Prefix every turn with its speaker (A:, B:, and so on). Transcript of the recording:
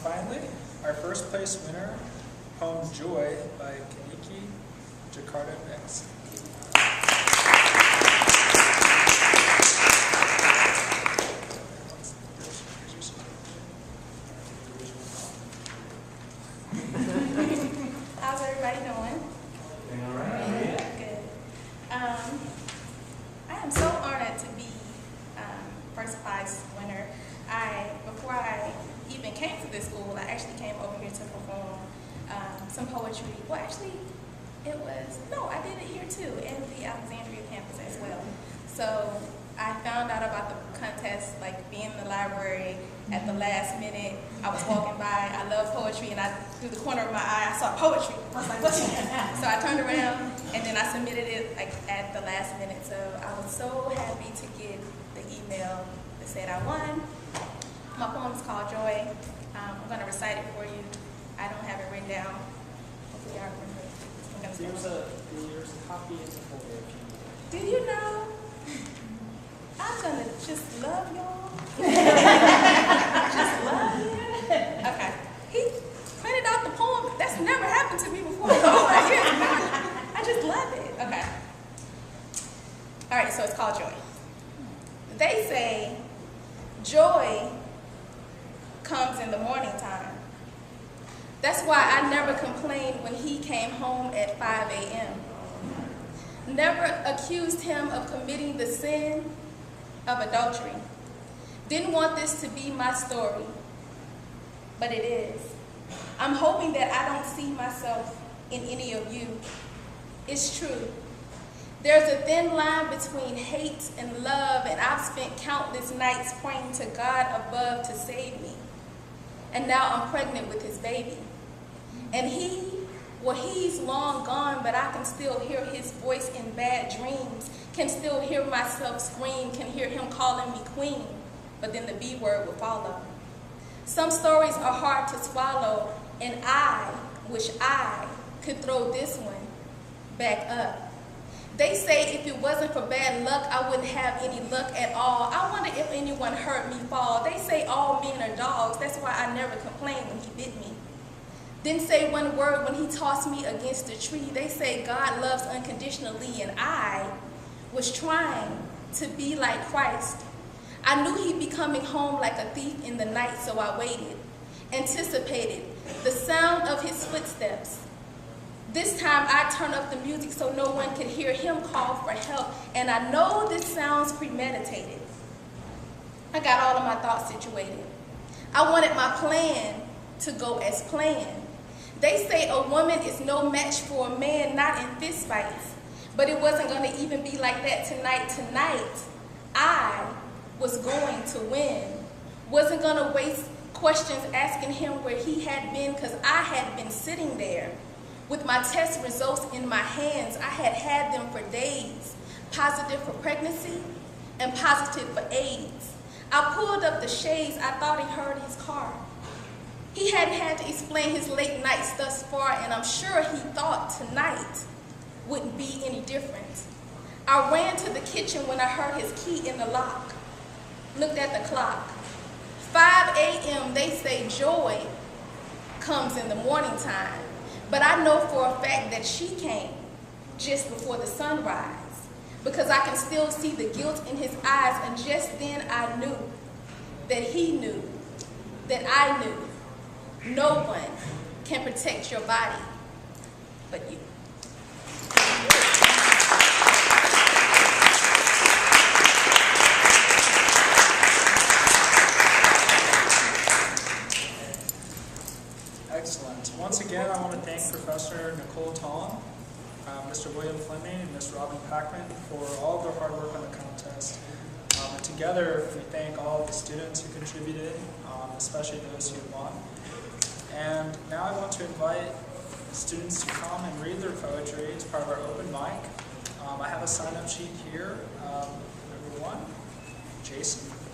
A: finally, our first place winner, poem Joy by KaNikki Jakarta next.
B: How's everybody doing?
C: Doing all right.
B: Good. I am so honored to be first prize winner. Before I even came to this school, I actually came over here to perform some poetry. Well, actually, I did it here too, in the Alexandria campus as well. So I found out about the contest, like being in the library at the last minute. I was walking by, I love poetry, and through the corner of my eye, I saw poetry. I was like, what's that? So I turned around, and then I submitted it like at the last minute. So I was so happy to get the email that said I won. My poem is called Joy. I'm going to recite it for you. I don't have it written down. Hopefully I remember it.
A: There's a copy in the folder if you need.
B: Do you know? I'm gonna just love y'all. Just love you. Okay. He printed out the poem. That's never happened to me before. I just love it. Okay. All right, so it's called Joy. They say joy comes in the morning time. That's why I never complained when he came home at 5 a.m. Never accused him of committing the sin of adultery. Didn't want this to be my story, but it is. I'm hoping that I don't see myself in any of you. It's true. There's a thin line between hate and love, and I've spent countless nights praying to God above to save me. And now I'm pregnant with his baby. And he's long gone, but I can still hear his voice in bad dreams, can still hear myself scream, can hear him calling me queen, but then the B word will follow. Some stories are hard to swallow, and I wish I could throw this one back up. They say if it wasn't for bad luck, I wouldn't have any luck at all. I wonder if anyone heard me fall. They say all men are dogs. That's why I never complained when he bit me. Didn't say one word when he tossed me against a tree. They say God loves unconditionally, and I was trying to be like Christ. I knew he'd be coming home like a thief in the night, so I waited, anticipated the sound of his footsteps. This time I turned up the music so no one could hear him call for help, and I know this sounds premeditated. I got all of my thoughts situated. I wanted my plan to go as planned. They say a woman is no match for a man, not in fist fights. But it wasn't going to even be like that tonight. Tonight, I was going to win. Wasn't going to waste questions asking him where he had been, because I had been sitting there with my test results in my hands. I had them for days. Positive for pregnancy and positive for AIDS. I pulled up the shades. I thought he heard his car. He hadn't had to explain his late nights thus far, and I'm sure he thought tonight wouldn't be any different. I ran to the kitchen when I heard his key in the lock. Looked at the clock. 5 a.m. They say joy comes in the morning time. But I know for a fact that she came just before the sunrise, because I can still see the guilt in his eyes, and just then I knew that he knew that I knew. No one can protect your body but you.
A: Excellent. Once again, I want to thank Professor Nicole Tom, Mr. William Fleming, and Ms. Robin Packman for all of their hard work on the contest. And together, we thank all of the students who contributed, especially those who won. And now I want to invite students to come and read their poetry as part of our open mic. I have a sign-up sheet here. Number 1, Jason.